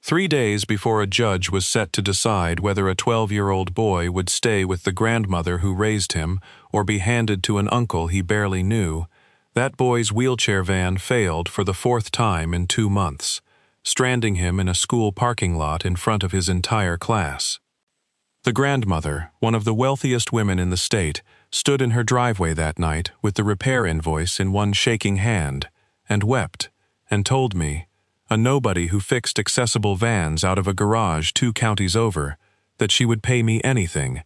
3 days before a judge was set to decide whether a 12-year-old boy would stay with the grandmother who raised him or be handed to an uncle he barely knew, that boy's wheelchair van failed for the 4th time in 2 months, stranding him in a school parking lot in front of his entire class. The grandmother, one of the wealthiest women in the state, stood in her driveway that night with the repair invoice in one shaking hand and wept and told me, a nobody who fixed accessible vans out of a garage 2 counties over, that she would pay me anything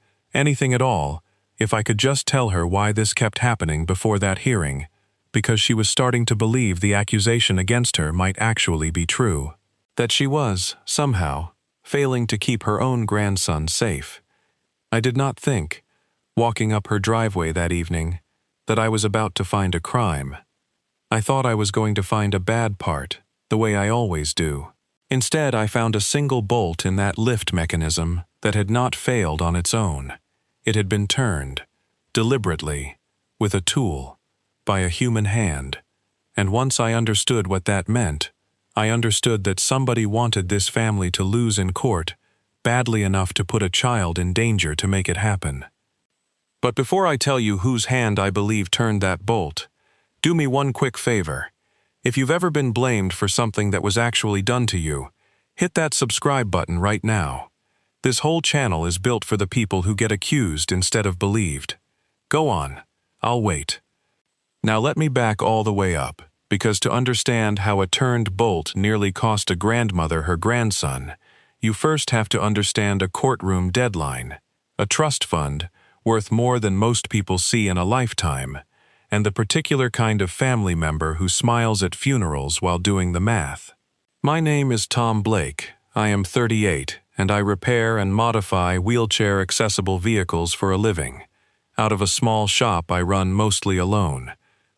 at all, if I could just tell her why this kept happening before that hearing, because she was starting to believe the accusation against her might actually be true, that she was, somehow, failing to keep her own grandson safe. I did not think, walking up her driveway that evening, that I was about to find a crime. I thought I was going to find a bad part, the way I always do. Instead, I found a single bolt in that lift mechanism that had not failed on its own. It had been turned, deliberately, with a tool, by a human hand. And once I understood what that meant, I understood that somebody wanted this family to lose in court badly enough to put a child in danger to make it happen. But before I tell you whose hand I believe turned that bolt, do me one quick favor. If you've ever been blamed for something that was actually done to you, hit that subscribe button right now. This whole channel is built for the people who get accused instead of believed. Go on, I'll wait. Now let me back all the way up, because to understand how a turned bolt nearly cost a grandmother her grandson, you first have to understand a courtroom deadline, a trust fund worth more than most people see in a lifetime, and the particular kind of family member who smiles at funerals while doing the math. My name is Tom Blake. I am 38, and I repair and modify wheelchair-accessible vehicles for a living. Out of a small shop I run mostly alone,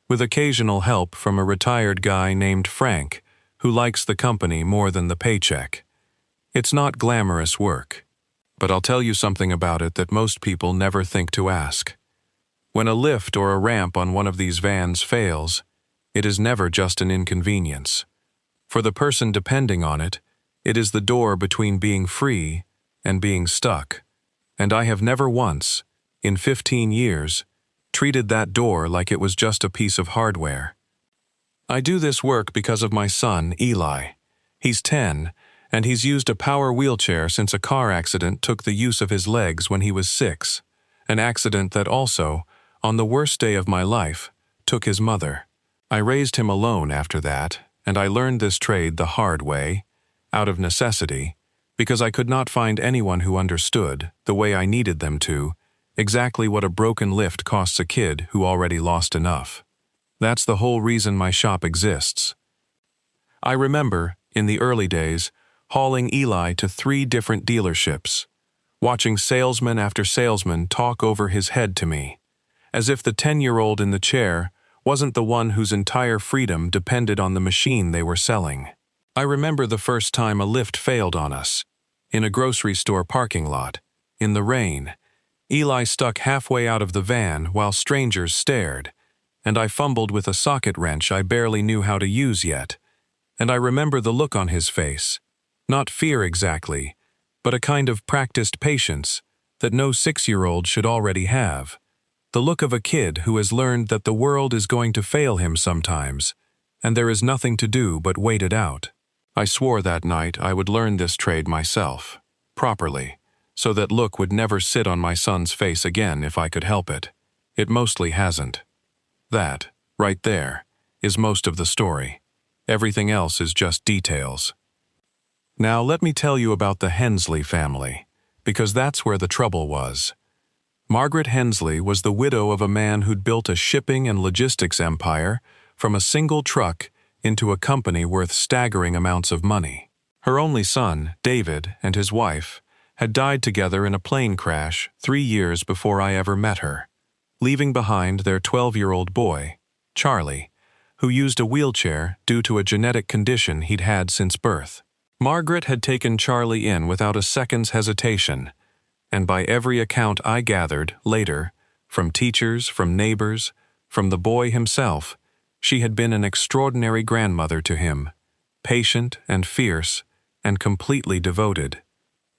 with occasional help from a retired guy named Frank, who likes the company more than the paycheck. It's not glamorous work, but I'll tell you something about it that most people never think to ask. When a lift or a ramp on one of these vans fails, it is never just an inconvenience. For the person depending on it, it is the door between being free and being stuck. And I have never once, in 15 years, treated that door like it was just a piece of hardware. I do this work because of my son, Eli. He's 10, and he's used a power wheelchair since a car accident took the use of his legs when he was 6, an accident that also, on the worst day of my life, took his mother. I raised him alone after that, and I learned this trade the hard way, out of necessity, because I could not find anyone who understood, the way I needed them to, exactly what a broken lift costs a kid who already lost enough. That's the whole reason my shop exists. I remember, in the early days, hauling Eli to 3 different dealerships, watching salesman after salesman talk over his head to me, as if the 10-year-old in the chair wasn't the one whose entire freedom depended on the machine they were selling. I remember the first time a lift failed on us, in a grocery store parking lot, in the rain. Eli stuck halfway out of the van while strangers stared, and I fumbled with a socket wrench I barely knew how to use yet. And I remember the look on his face, not fear exactly, but a kind of practiced patience that no 6-year-old should already have. The look of a kid who has learned that the world is going to fail him sometimes, and there is nothing to do but wait it out. I swore that night I would learn this trade myself, properly, so that look would never sit on my son's face again if I could help it. It mostly hasn't. That, right there, is most of the story. Everything else is just details. Now let me tell you about the Hensley family, because that's where the trouble was. Margaret Hensley was the widow of a man who'd built a shipping and logistics empire from a single truck into a company worth staggering amounts of money. Her only son, David, and his wife had died together in a plane crash 3 years before I ever met her, leaving behind their 12-year-old boy, Charlie, who used a wheelchair due to a genetic condition he'd had since birth. Margaret had taken Charlie in without a second's hesitation, and by every account I gathered later, from teachers, from neighbors, from the boy himself, she had been an extraordinary grandmother to him, patient and fierce, and completely devoted.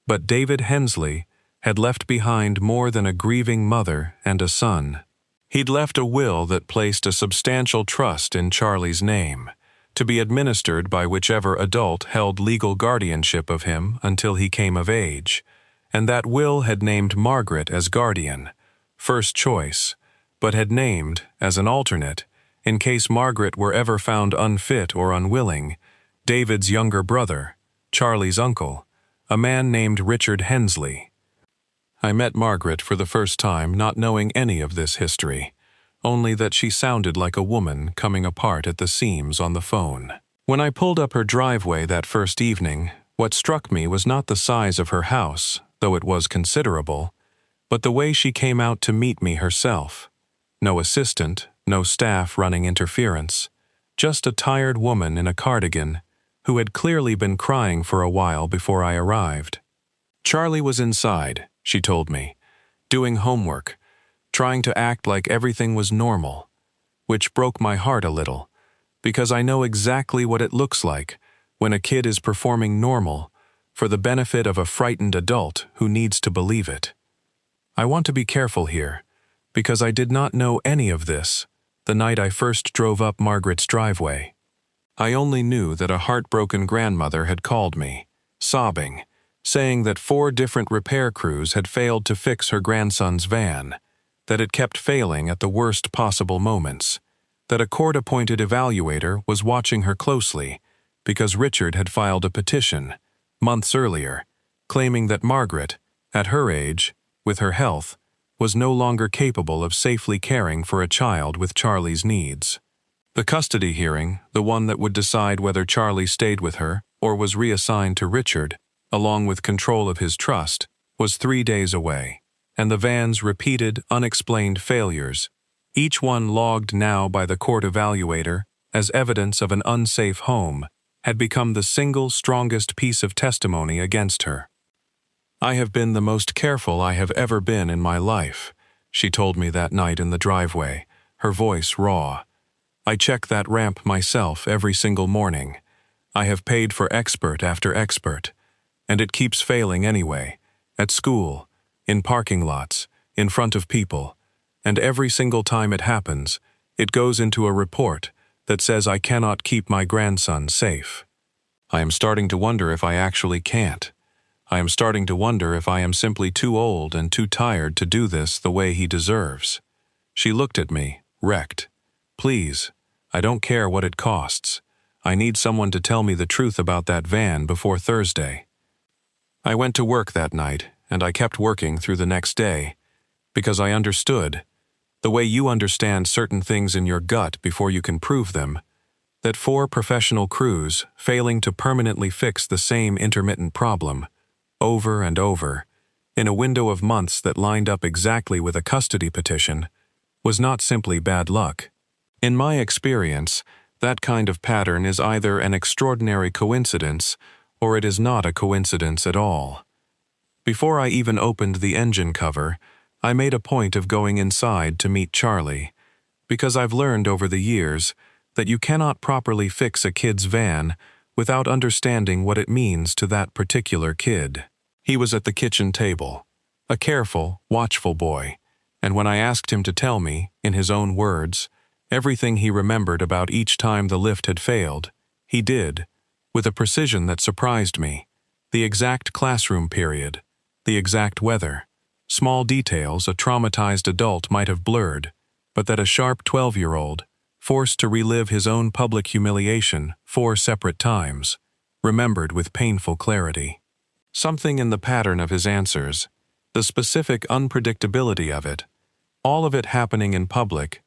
But David Hensley had left behind more than a grieving mother and a son. He'd left a will that placed a substantial trust in Charlie's name, to be administered by whichever adult held legal guardianship of him until he came of age, and that will had named Margaret as guardian, first choice, but had named, as an alternate, in case Margaret were ever found unfit or unwilling, David's younger brother, Charlie's uncle, a man named Richard Hensley. I met Margaret for the first time not knowing any of this history, only that she sounded like a woman coming apart at the seams on the phone. When I pulled up her driveway that first evening, what struck me was not the size of her house, though it was considerable, but the way she came out to meet me herself. No assistant, no staff running interference, just a tired woman in a cardigan who had clearly been crying for a while before I arrived. Charlie was inside, she told me, doing homework, trying to act like everything was normal, which broke my heart a little, because I know exactly what it looks like when a kid is performing normal for the benefit of a frightened adult who needs to believe it. I want to be careful here, because I did not know any of this the night I first drove up Margaret's driveway. I only knew that a heartbroken grandmother had called me, sobbing, saying that 4 different repair crews had failed to fix her grandson's van, that it kept failing at the worst possible moments, that a court-appointed evaluator was watching her closely because Richard had filed a petition, months earlier, claiming that Margaret, at her age, with her health, was no longer capable of safely caring for a child with Charlie's needs. The custody hearing, the one that would decide whether Charlie stayed with her or was reassigned to Richard, along with control of his trust, was 3 days away, and the van's repeated, unexplained failures, each one logged now by the court evaluator as evidence of an unsafe home, had become the single strongest piece of testimony against her. I have been the most careful I have ever been in my life, she told me that night in the driveway, her voice raw. I check that ramp myself every single morning. I have paid for expert after expert, and it keeps failing anyway, at school, in parking lots, in front of people, and every single time it happens, it goes into a report that says I cannot keep my grandson safe. I am starting to wonder if I actually can't. I am starting to wonder if I am simply too old and too tired to do this the way he deserves. She looked at me, wrecked. Please, I don't care what it costs. I need someone to tell me the truth about that van before Thursday. I went to work that night, and I kept working through the next day, because I understood, the way you understand certain things in your gut before you can prove them, that 4 professional crews failing to permanently fix the same intermittent problem, over and over, in a window of months that lined up exactly with a custody petition, was not simply bad luck. In my experience, that kind of pattern is either an extraordinary coincidence or it is not a coincidence at all. Before I even opened the engine cover, I made a point of going inside to meet Charlie, because I've learned over the years that you cannot properly fix a kid's van without understanding what it means to that particular kid. He was at the kitchen table, a careful, watchful boy, and when I asked him to tell me, in his own words, everything he remembered about each time the lift had failed, he did, with a precision that surprised me, the exact classroom period, the exact weather, small details a traumatized adult might have blurred, but that a sharp 12-year-old, forced to relive his own public humiliation 4 separate times, remembered with painful clarity. Something in the pattern of his answers, the specific unpredictability of it, all of it happening in public,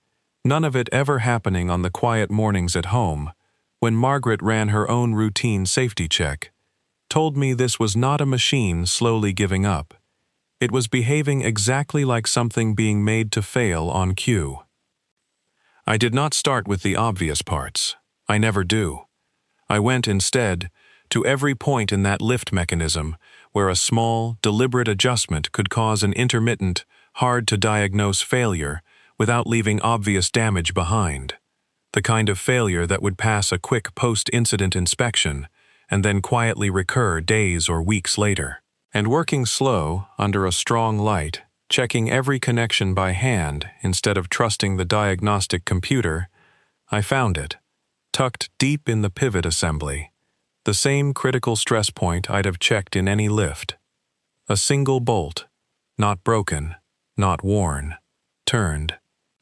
none of it ever happening on the quiet mornings at home, when Margaret ran her own routine safety check, told me this was not a machine slowly giving up. It was behaving exactly like something being made to fail on cue. I did not start with the obvious parts. I never do. I went instead to every point in that lift mechanism where a small, deliberate adjustment could cause an intermittent, hard-to-diagnose failure without leaving obvious damage behind. The kind of failure that would pass a quick post-incident inspection and then quietly recur days or weeks later. And working slow, under a strong light, checking every connection by hand instead of trusting the diagnostic computer, I found it, tucked deep in the pivot assembly, the same critical stress point I'd have checked in any lift. A single bolt, not broken, not worn, turned,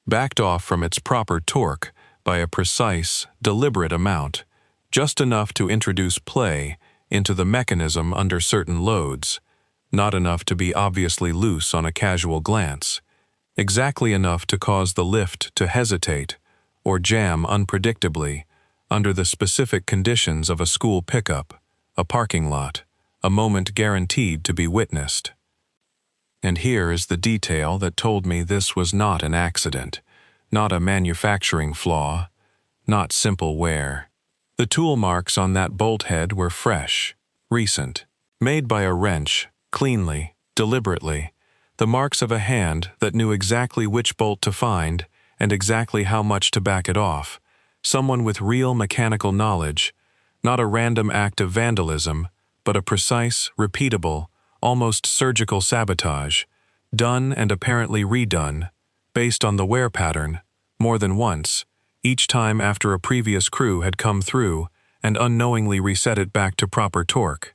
backed off from its proper torque by a precise, deliberate amount, just enough to introduce play into the mechanism under certain loads, not enough to be obviously loose on a casual glance, exactly enough to cause the lift to hesitate or jam unpredictably under the specific conditions of a school pickup, a parking lot, a moment guaranteed to be witnessed. And here is the detail that told me this was not an accident, not a manufacturing flaw, not simple wear. The tool marks on that bolt head were fresh, recent, made by a wrench, cleanly, deliberately, the marks of a hand that knew exactly which bolt to find and exactly how much to back it off, someone with real mechanical knowledge, not a random act of vandalism, but a precise, repeatable, almost surgical sabotage, done and apparently redone, based on the wear pattern, more than once, each time after a previous crew had come through and unknowingly reset it back to proper torque.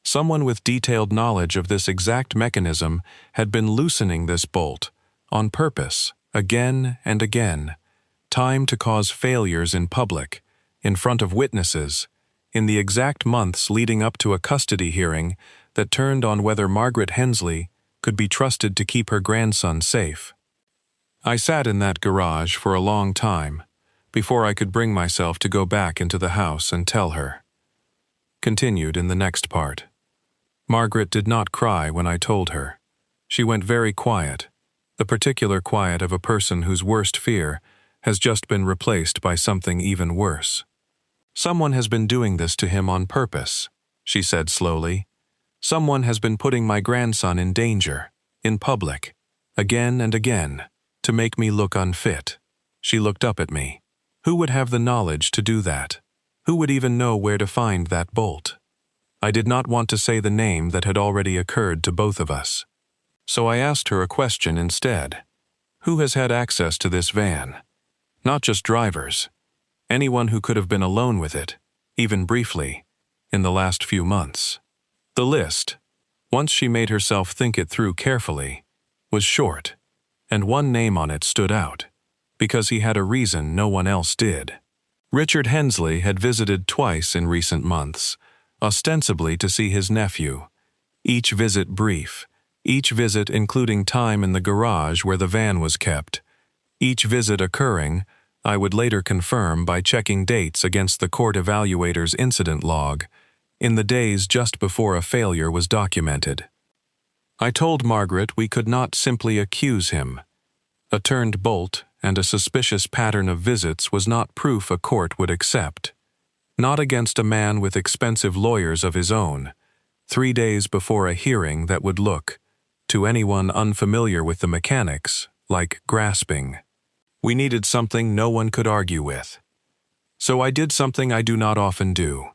Someone with detailed knowledge of this exact mechanism had been loosening this bolt, on purpose, again and again, time to cause failures in public, in front of witnesses, in the exact months leading up to a custody hearing that turned on whether Margaret Hensley could be trusted to keep her grandson safe. I sat in that garage for a long time, before I could bring myself to go back into the house and tell her. Continued in the next part. Margaret did not cry when I told her. She went very quiet, the particular quiet of a person whose worst fear has just been replaced by something even worse. "Someone has been doing this to him on purpose," she said slowly. "Someone has been putting my grandson in danger, in public, again and again, to make me look unfit." She looked up at me. Who would have the knowledge to do that? Who would even know where to find that bolt? I did not want to say the name that had already occurred to both of us. So I asked her a question instead. Who has had access to this van? Not just drivers. Anyone who could have been alone with it, even briefly, in the last few months. The list, once she made herself think it through carefully, was short, and one name on it stood out, because he had a reason no one else did. Richard Hensley had visited twice in recent months, ostensibly to see his nephew. Each visit brief, each visit including time in the garage where the van was kept. Each visit occurring, I would later confirm by checking dates against the court evaluator's incident log, in the days just before a failure was documented. I told Margaret we could not simply accuse him. A turned bolt and a suspicious pattern of visits was not proof a court would accept. Not against a man with expensive lawyers of his own, 3 days before a hearing that would look, to anyone unfamiliar with the mechanics, like grasping. We needed something no one could argue with. So I did something I do not often do.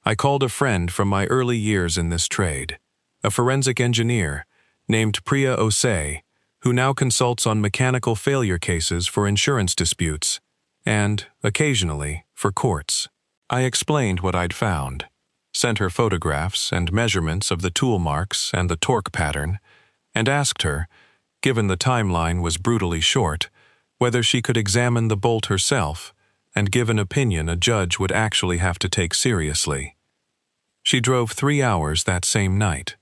I called a friend from my early years in this trade, a forensic engineer named Priya Osei, who now consults on mechanical failure cases for insurance disputes, and, occasionally, for courts. I explained what I'd found, sent her photographs and measurements of the tool marks and the torque pattern, and asked her, given the timeline was brutally short, whether she could examine the bolt herself and give an opinion a judge would actually have to take seriously. She drove 3 hours that same night.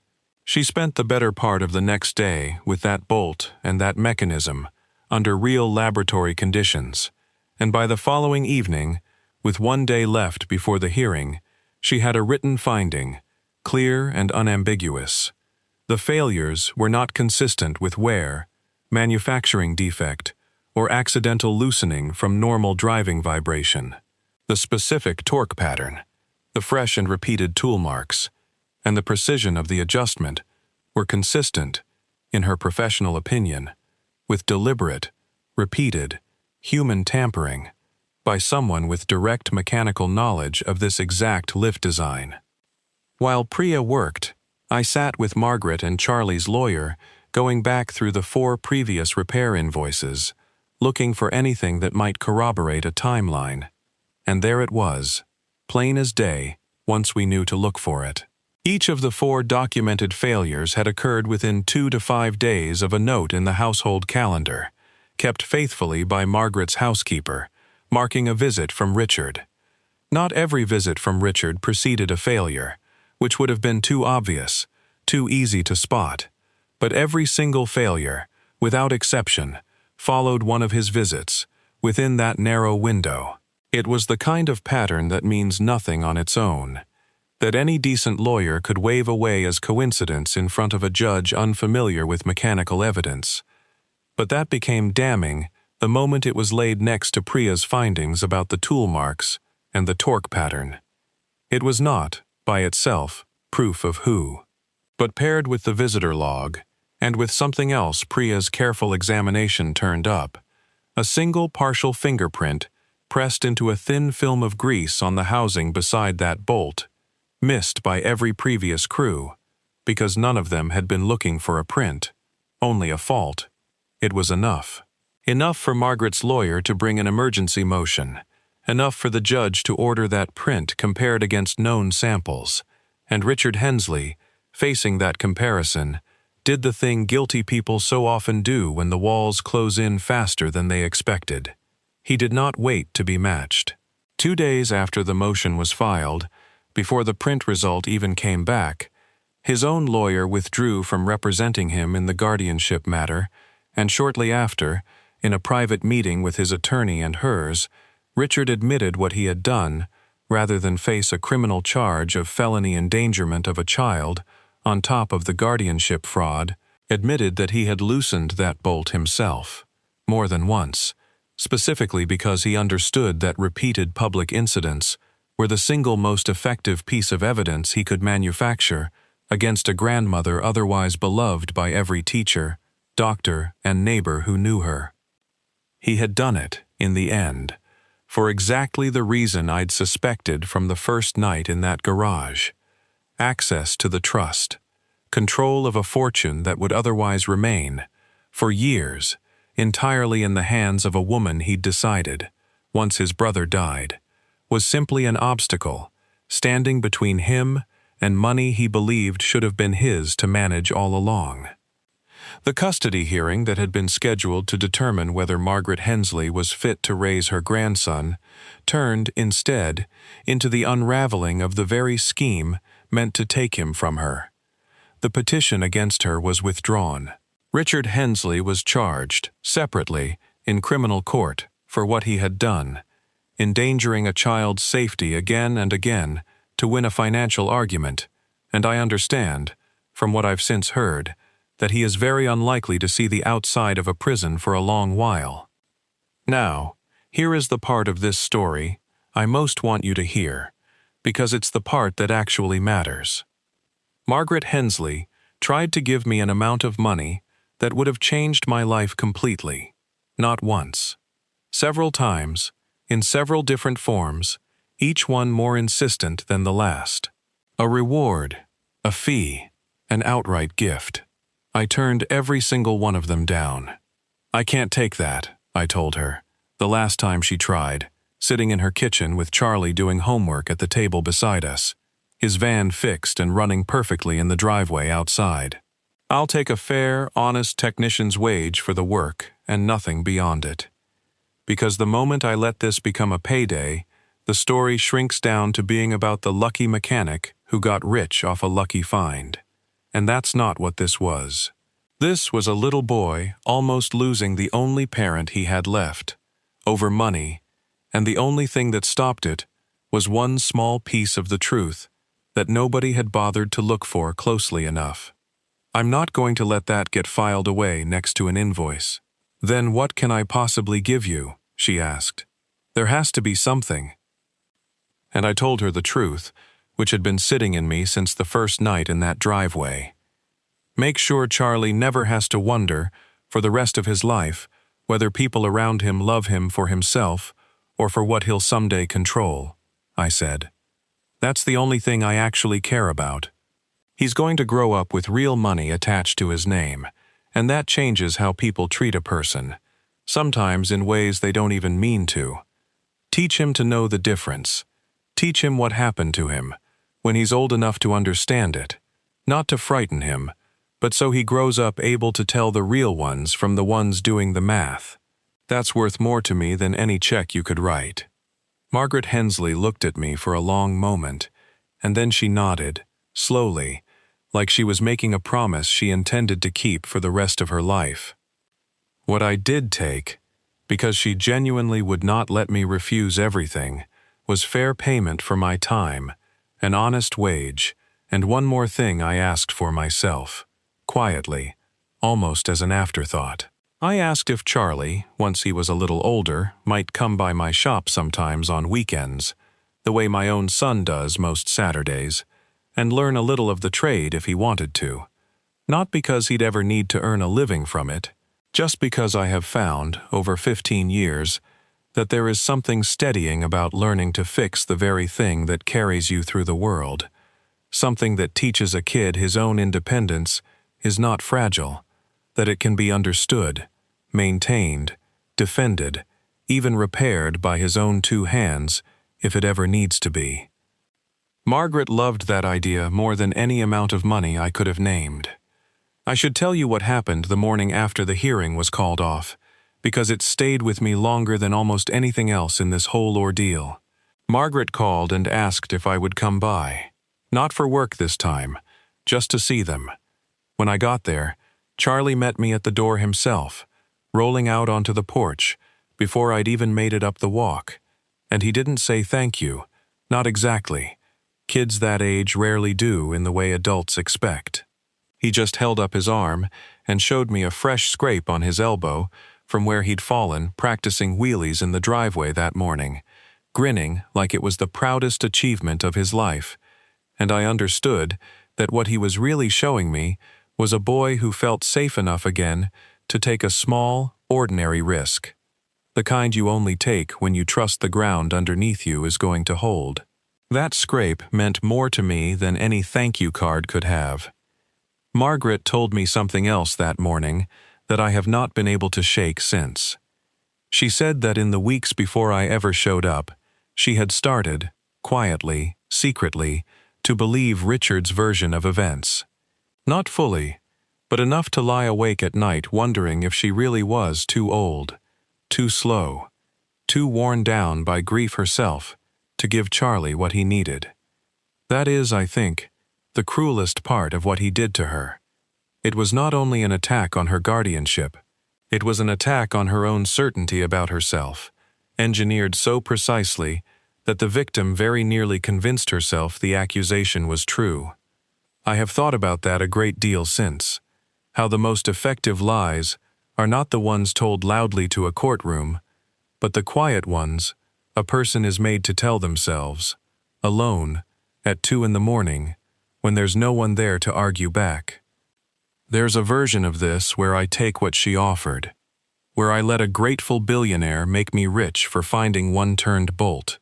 She spent the better part of the next day with that bolt and that mechanism under real laboratory conditions, and by the following evening, with 1 day left before the hearing, she had a written finding, clear and unambiguous. The failures were not consistent with wear, manufacturing defect, or accidental loosening from normal driving vibration. The specific torque pattern, the fresh and repeated tool marks, and the precision of the adjustment were consistent, in her professional opinion, with deliberate, repeated, human tampering, by someone with direct mechanical knowledge of this exact lift design. While Priya worked, I sat with Margaret and Charlie's lawyer, going back through the 4 previous repair invoices, looking for anything that might corroborate a timeline. And there it was, plain as day, once we knew to look for it. Each of the 4 documented failures had occurred within 2 to 5 days of a note in the household calendar, kept faithfully by Margaret's housekeeper, marking a visit from Richard. Not every visit from Richard preceded a failure, which would have been too obvious, too easy to spot, but every single failure, without exception, followed one of his visits, within that narrow window. It was the kind of pattern that means nothing on its own, that any decent lawyer could wave away as coincidence in front of a judge unfamiliar with mechanical evidence. But that became damning the moment it was laid next to Priya's findings about the tool marks and the torque pattern. It was not, by itself, proof of who, but paired with the visitor log, and with something else Priya's careful examination turned up, a single partial fingerprint pressed into a thin film of grease on the housing beside that bolt, missed by every previous crew, because none of them had been looking for a print, only a fault. It was enough. Enough for Margaret's lawyer to bring an emergency motion, enough for the judge to order that print compared against known samples, and Richard Hensley, facing that comparison, did the thing guilty people so often do when the walls close in faster than they expected. He did not wait to be matched. 2 days after the motion was filed, before the print result even came back, his own lawyer withdrew from representing him in the guardianship matter, and shortly after, in a private meeting with his attorney and hers, Richard admitted what he had done, rather than face a criminal charge of felony endangerment of a child, on top of the guardianship fraud, admitted that he had loosened that bolt himself, more than once, specifically because he understood that repeated public incidents were the single most effective piece of evidence he could manufacture against a grandmother otherwise beloved by every teacher, doctor, and neighbor who knew her. He had done it, in the end, for exactly the reason I'd suspected from the first night in that garage: access to the trust, control of a fortune that would otherwise remain, for years, entirely in the hands of a woman he'd decided, once his brother died, was simply an obstacle, standing between him and money he believed should have been his to manage all along. The custody hearing that had been scheduled to determine whether Margaret Hensley was fit to raise her grandson turned, instead, into the unraveling of the very scheme meant to take him from her. The petition against her was withdrawn. Richard Hensley was charged, separately, in criminal court for what he had done, endangering a child's safety again and again to win a financial argument, and I understand, from what I've since heard, that he is very unlikely to see the outside of a prison for a long while. Now, here is the part of this story I most want you to hear, because it's the part that actually matters. Margaret Hensley tried to give me an amount of money that would have changed my life completely, not once. Several times, in several different forms, each one more insistent than the last. A reward, a fee, an outright gift. I turned every single one of them down. I can't take that, I told her, the last time she tried, sitting in her kitchen with Charlie doing homework at the table beside us, his van fixed and running perfectly in the driveway outside. I'll take a fair, honest technician's wage for the work and nothing beyond it. Because the moment I let this become a payday, the story shrinks down to being about the lucky mechanic who got rich off a lucky find. And that's not what this was. This was a little boy almost losing the only parent he had left, over money, and the only thing that stopped it was one small piece of the truth that nobody had bothered to look for closely enough. I'm not going to let that get filed away next to an invoice. Then what can I possibly give you? She asked. There has to be something. And I told her the truth, which had been sitting in me since the first night in that driveway. Make sure Charlie never has to wonder, for the rest of his life, whether people around him love him for himself or for what he'll someday control, I said. That's the only thing I actually care about. He's going to grow up with real money attached to his name, and that changes how people treat a person, sometimes in ways they don't even mean to. Teach him to know the difference. Teach him what happened to him, when he's old enough to understand it, not to frighten him, but so he grows up able to tell the real ones from the ones doing the math. That's worth more to me than any check you could write. Margaret Hensley looked at me for a long moment, and then she nodded, slowly, like she was making a promise she intended to keep for the rest of her life. What I did take, because she genuinely would not let me refuse everything, was fair payment for my time, an honest wage, and one more thing I asked for myself, quietly, almost as an afterthought. I asked if Charlie, once he was a little older, might come by my shop sometimes on weekends, the way my own son does most Saturdays, and learn a little of the trade if he wanted to. Not because he'd ever need to earn a living from it, just because I have found, over 15 years, that there is something steadying about learning to fix the very thing that carries you through the world. Something that teaches a kid his own independence is not fragile, that it can be understood, maintained, defended, even repaired by his own two hands if it ever needs to be. Margaret loved that idea more than any amount of money I could have named. I should tell you what happened the morning after the hearing was called off, because it stayed with me longer than almost anything else in this whole ordeal. Margaret called and asked if I would come by. Not for work this time, just to see them. When I got there, Charlie met me at the door himself, rolling out onto the porch, before I'd even made it up the walk. And he didn't say thank you, not exactly. Kids that age rarely do in the way adults expect. He just held up his arm and showed me a fresh scrape on his elbow from where he'd fallen practicing wheelies in the driveway that morning, grinning like it was the proudest achievement of his life. And I understood that what he was really showing me was a boy who felt safe enough again to take a small, ordinary risk. The kind you only take when you trust the ground underneath you is going to hold. That scrape meant more to me than any thank you card could have. Margaret told me something else that morning that I have not been able to shake since. She said that in the weeks before I ever showed up, she had started, quietly, secretly, to believe Richard's version of events. Not fully, but enough to lie awake at night wondering if she really was too old, too slow, too worn down by grief herself to give Charlie what he needed. That is, I think, the cruelest part of what he did to her. It was not only an attack on her guardianship, it was an attack on her own certainty about herself, engineered so precisely that the victim very nearly convinced herself the accusation was true. I have thought about that a great deal since, how the most effective lies are not the ones told loudly to a courtroom, but the quiet ones a person is made to tell themselves, alone, at 2 a.m, when there's no one there to argue back. There's a version of this where I take what she offered, where I let a grateful billionaire make me rich for finding one turned bolt,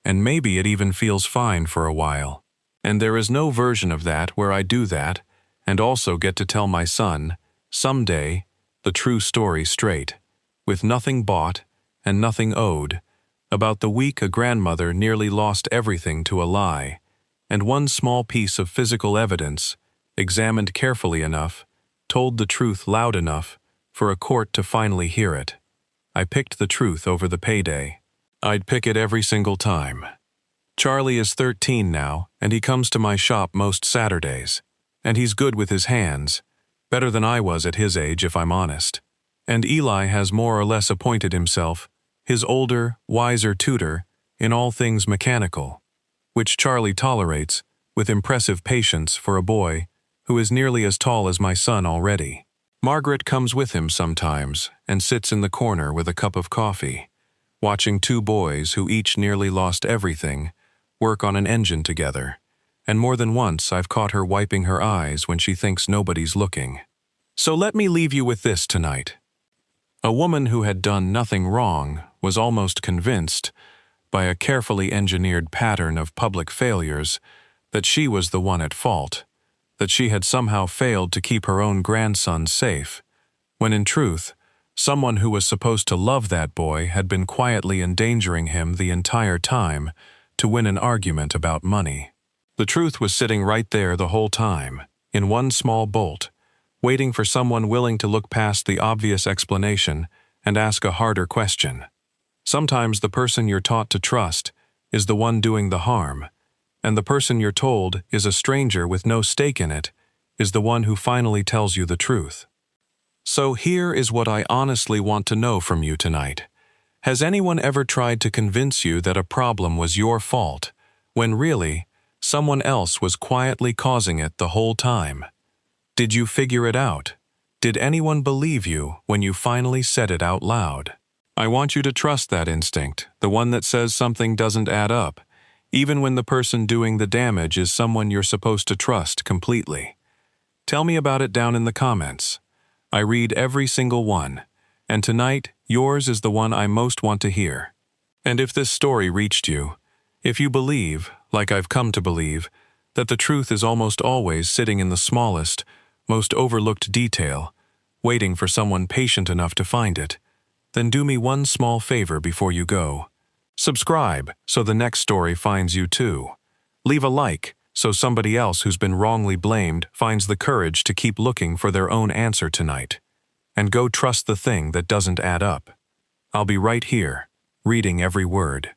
and maybe it even feels fine for a while. And there is no version of that where I do that and also get to tell my son, someday, the true story straight, with nothing bought and nothing owed, about the week a grandmother nearly lost everything to a lie, and one small piece of physical evidence, examined carefully enough, told the truth loud enough for a court to finally hear it. I picked the truth over the payday. I'd pick it every single time. Charlie is 13 now, and he comes to my shop most Saturdays. And he's good with his hands, better than I was at his age if I'm honest. And Eli has more or less appointed himself his older, wiser tutor in all things mechanical, which Charlie tolerates with impressive patience for a boy who is nearly as tall as my son already. Margaret comes with him sometimes and sits in the corner with a cup of coffee, watching two boys who each nearly lost everything work on an engine together, and more than once I've caught her wiping her eyes when she thinks nobody's looking. So let me leave you with this tonight. A woman who had done nothing wrong was almost convinced by a carefully engineered pattern of public failures, that she was the one at fault, that she had somehow failed to keep her own grandson safe, when in truth, someone who was supposed to love that boy had been quietly endangering him the entire time to win an argument about money. The truth was sitting right there the whole time, in one small bolt, waiting for someone willing to look past the obvious explanation and ask a harder question. Sometimes the person you're taught to trust is the one doing the harm, and the person you're told is a stranger with no stake in it is the one who finally tells you the truth. So here is what I honestly want to know from you tonight. Has anyone ever tried to convince you that a problem was your fault, when really, someone else was quietly causing it the whole time? Did you figure it out? Did anyone believe you when you finally said it out loud? I want you to trust that instinct, the one that says something doesn't add up, even when the person doing the damage is someone you're supposed to trust completely. Tell me about it down in the comments. I read every single one, and tonight, yours is the one I most want to hear. And if this story reached you, if you believe, like I've come to believe, that the truth is almost always sitting in the smallest, most overlooked detail, waiting for someone patient enough to find it, then do me one small favor before you go. Subscribe so the next story finds you too. Leave a like so somebody else who's been wrongly blamed finds the courage to keep looking for their own answer tonight. And go trust the thing that doesn't add up. I'll be right here, reading every word.